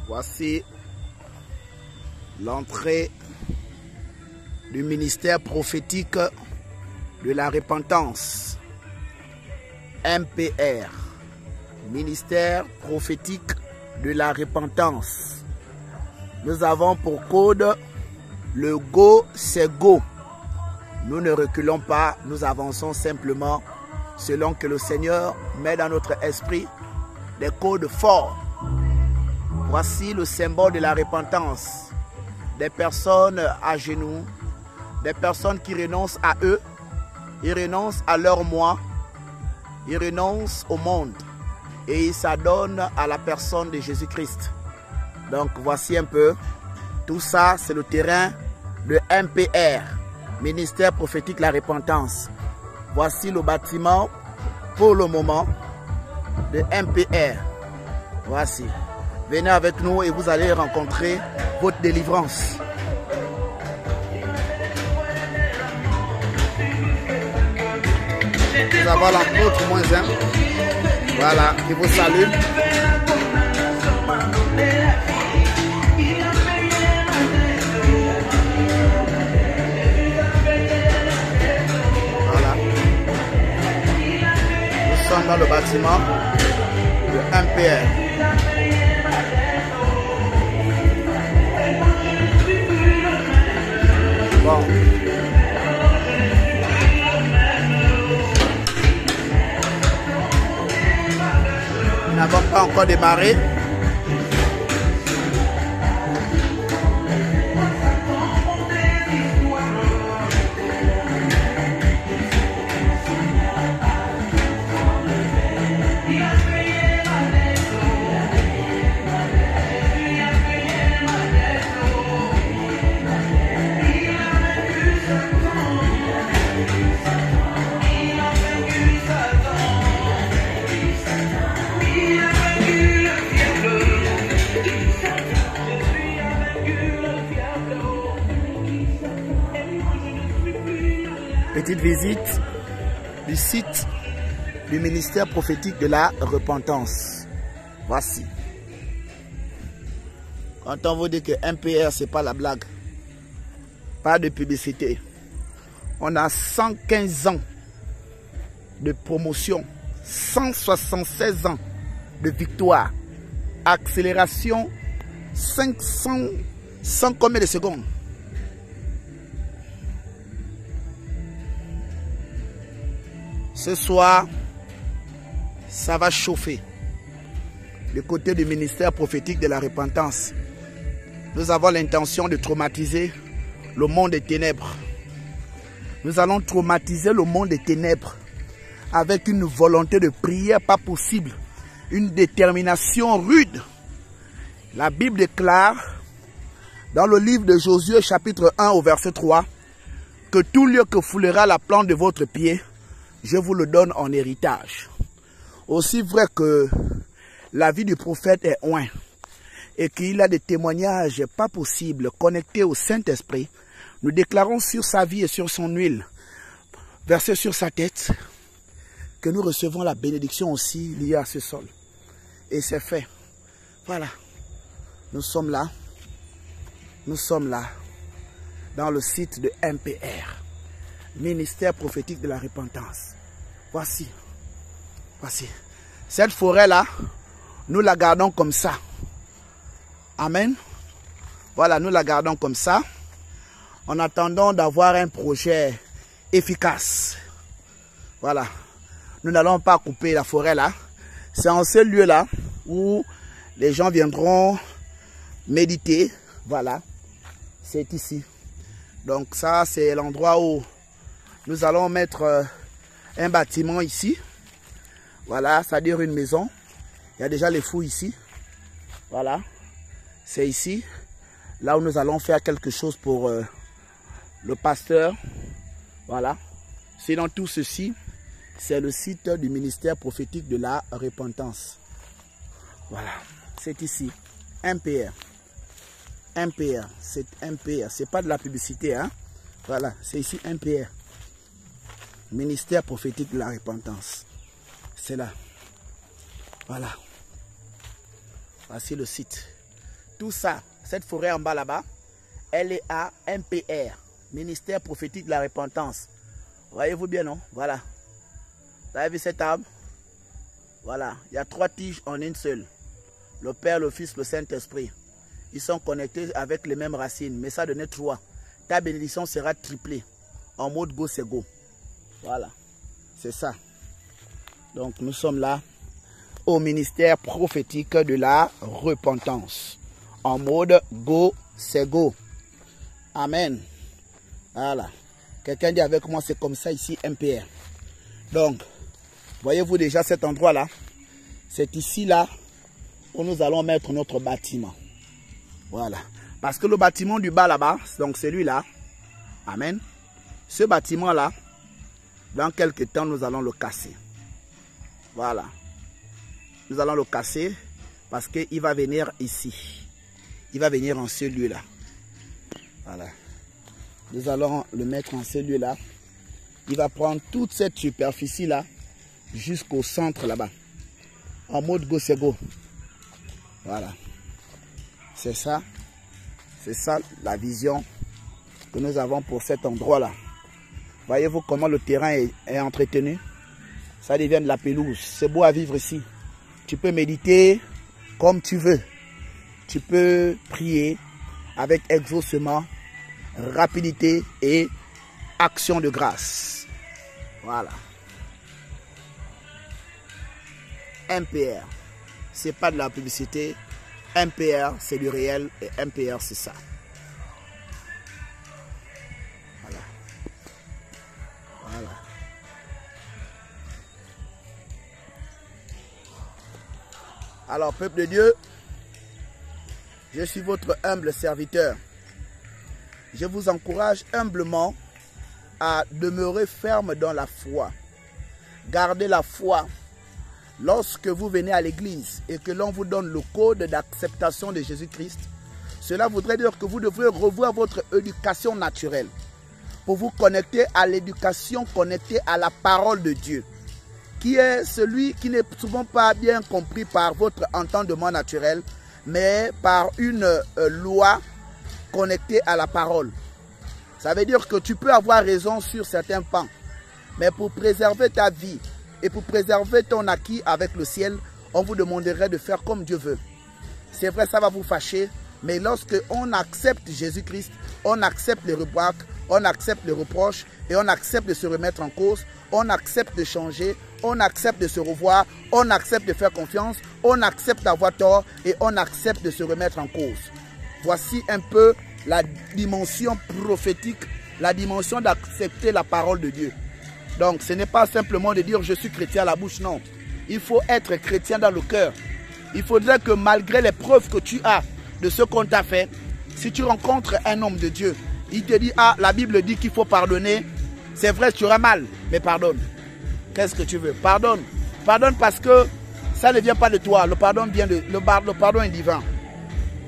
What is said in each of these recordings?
Voici l'entrée du ministère prophétique de la repentance. MPR. Ministère prophétique de la repentance. Nous avons pour code le Go, c'est Go. Nous ne reculons pas, nous avançons simplement selon que le Seigneur met dans notre esprit des codes forts. Voici le symbole de la repentance. Des personnes à genoux, des personnes qui renoncent à eux, ils renoncent à leur moi, ils renoncent au monde et ils s'adonnent à la personne de Jésus-Christ. Donc voici un peu, tout ça c'est le terrain de MPR, Ministère prophétique de la repentance. Voici le bâtiment pour le moment de MPR. Voici. Venez avec nous et vous allez rencontrer votre délivrance. Nous avons l'apôtre -1. Voilà, qui vous salue. Voilà. Nous sommes dans le bâtiment de MPR. Bon. Nous n'avons pas encore démarré. Petite visite du site du ministère prophétique de la repentance. Voici. Quand on vous dit que MPR, c'est pas la blague, pas de publicité. On a 115 ans de promotion, 176 ans de victoire, accélération 500, 100 combien de secondes? Ce soir, ça va chauffer. Du côté du ministère prophétique de la repentance, nous avons l'intention de traumatiser le monde des ténèbres. Nous allons traumatiser le monde des ténèbres avec une volonté de prière pas possible, une détermination rude. La Bible déclare dans le livre de Josué chapitre 1 au verset 3 que tout lieu que foulera la plante de votre pied, je vous le donne en héritage. Aussi vrai que la vie du prophète est oint et qu'il a des témoignages pas possibles connectés au Saint-Esprit, nous déclarons sur sa vie et sur son huile, versée sur sa tête, que nous recevons la bénédiction aussi liée à ce sol. Et c'est fait. Voilà. Nous sommes là. Nous sommes là dans le site de MPR. Ministère prophétique de la repentance. Voici. Voici. Cette forêt-là, nous la gardons comme ça. Amen. Voilà, nous la gardons comme ça. En attendant d'avoir un projet efficace. Voilà. Nous n'allons pas couper la forêt là. C'est en ce lieu-là où les gens viendront méditer. Voilà. C'est ici. Donc ça, c'est l'endroit où nous allons mettre un bâtiment ici. Voilà, c'est-à-dire une maison. Il y a déjà les fous ici. Voilà. C'est ici. Là où nous allons faire quelque chose pour le pasteur. Voilà. Sinon tout ceci, c'est le site du ministère prophétique de la repentance. Voilà. C'est ici. MPR. MPR. C'est MPR. C'est pas de la publicité, hein. Voilà. C'est ici MPR. Ministère prophétique de la repentance. C'est là. Voilà. Voici le site. tout ça, cette forêt en bas là-bas, elle est à MPR, Ministère prophétique de la repentance. Voyez-vous bien, non? Voilà. Vous avez vu cet arbre? Voilà. Il y a 3 tiges en une seule. Le Père, le Fils, le Saint-Esprit. Ils sont connectés avec les mêmes racines. Mais ça donnait 3. Ta bénédiction sera triplée. En mode go, c'est go. Voilà. C'est ça. Donc nous sommes là au ministère prophétique de la repentance. En mode go, c'est go. Amen. Voilà. Quelqu'un dit avec moi, c'est comme ça ici, MPR. Donc, voyez-vous déjà cet endroit-là? C'est ici, là, où nous allons mettre notre bâtiment. Voilà. Parce que le bâtiment du bas, là-bas, donc celui-là, amen. Ce bâtiment-là, dans quelques temps, nous allons le casser. Voilà. Nous allons le casser parce qu'il va venir ici. Il va venir en ce lieu-là. Voilà. Nous allons le mettre en ce lieu-là. Il va prendre toute cette superficie-là jusqu'au centre là-bas. En mode go, c'est go. Voilà. C'est ça. C'est ça la vision que nous avons pour cet endroit-là. Voyez-vous comment le terrain est entretenu? Ça devient de la pelouse. C'est beau à vivre ici. Tu peux méditer comme tu veux. Tu peux prier avec exaucement, rapidité et action de grâce. Voilà. MPR, c'est pas de la publicité. MPR, c'est du réel et MPR, c'est ça. Voilà. Voilà. Alors, peuple de Dieu, je suis votre humble serviteur. Je vous encourage humblement à demeurer ferme dans la foi. Gardez la foi. Lorsque vous venez à l'église et que l'on vous donne le code d'acceptation de Jésus-Christ, cela voudrait dire que vous devrez revoir votre éducation naturelle pour vous connecter à l'éducation connectée à la parole de Dieu, qui est celui qui n'est souvent pas bien compris par votre entendement naturel, mais par une loi connectée à la parole. Ça veut dire que tu peux avoir raison sur certains pans, mais pour préserver ta vie et pour préserver ton acquis avec le ciel, on vous demanderait de faire comme Dieu veut. C'est vrai, ça va vous fâcher, mais lorsque on accepte Jésus-Christ, on accepte les remarques, on accepte les reproches et on accepte de se remettre en cause, on accepte de changer, on accepte de se revoir, on accepte de faire confiance, on accepte d'avoir tort et on accepte de se remettre en cause. Voici un peu la dimension prophétique, la dimension d'accepter la parole de Dieu. Donc ce n'est pas simplement de dire je suis chrétien à la bouche, non. Il faut être chrétien dans le cœur. Il faudrait que malgré les preuves que tu as de ce qu'on t'a fait, si tu rencontres un homme de Dieu, il te dit, ah, la Bible dit qu'il faut pardonner. C'est vrai, tu auras mal, mais pardonne. Qu'est-ce que tu veux? Pardonne. Pardonne parce que ça ne vient pas de toi. Le pardon vient de, le pardon est divin.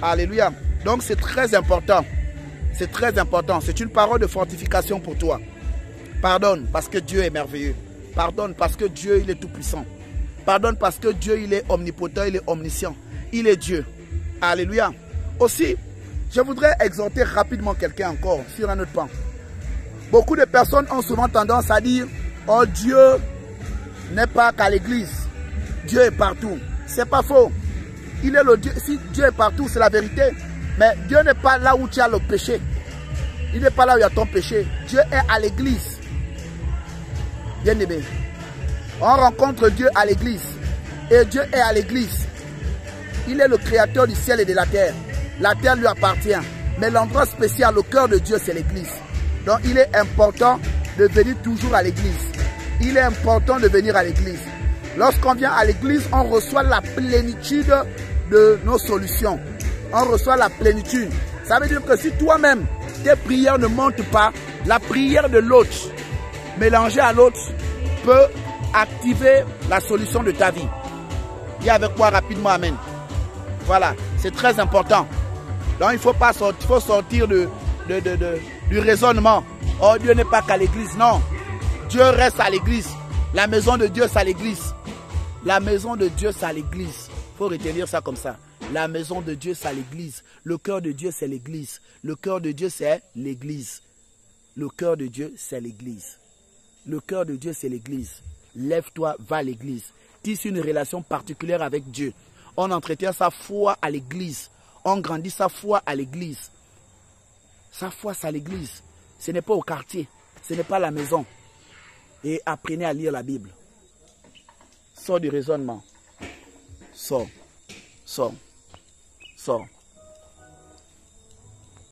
Alléluia. Donc c'est très important. C'est très important. C'est une parole de fortification pour toi. Pardonne parce que Dieu est merveilleux. Pardonne parce que Dieu, il est tout puissant. Pardonne parce que Dieu, il est omnipotent, il est omniscient. Il est Dieu. Alléluia. Aussi, je voudrais exhorter rapidement quelqu'un encore sur un autre pan. Beaucoup de personnes ont souvent tendance à dire « Oh, Dieu n'est pas qu'à l'église. Dieu est partout. » C'est pas faux. Il est le Dieu. Si Dieu est partout, c'est la vérité. Mais Dieu n'est pas là où tu as le péché. Il n'est pas là où il y a ton péché. Dieu est à l'église. Bien aimé. On rencontre Dieu à l'église. Et Dieu est à l'église. Il est le créateur du ciel et de la terre. La terre lui appartient. Mais l'endroit spécial, le cœur de Dieu, c'est l'église. Donc il est important de venir toujours à l'église. Il est important de venir à l'église. Lorsqu'on vient à l'église, on reçoit la plénitude de nos solutions. On reçoit la plénitude. Ça veut dire que si toi-même, tes prières ne montent pas, la prière de l'autre, mélangée à l'autre, peut activer la solution de ta vie. Viens avec moi rapidement, amen. Voilà, c'est très important. Donc il faut pas sortir, il faut sortir du raisonnement. Oh, Dieu n'est pas qu'à l'église. Non, Dieu reste à l'église. La maison de Dieu, c'est à l'église. La maison de Dieu, c'est à l'église. Il faut retenir ça comme ça. La maison de Dieu, c'est à l'église. Le cœur de Dieu, c'est l'église. Le cœur de Dieu, c'est l'église. Le cœur de Dieu, c'est l'église. Le cœur de Dieu, c'est l'église. Lève-toi, va à l'église. Tisse une relation particulière avec Dieu. On entretient sa foi à l'église. On grandit sa foi à l'église. Sa foi, c'est à l'église. Ce n'est pas au quartier. Ce n'est pas à la maison. Et apprenez à lire la Bible. Sors du raisonnement. Sors. Sors. Sors.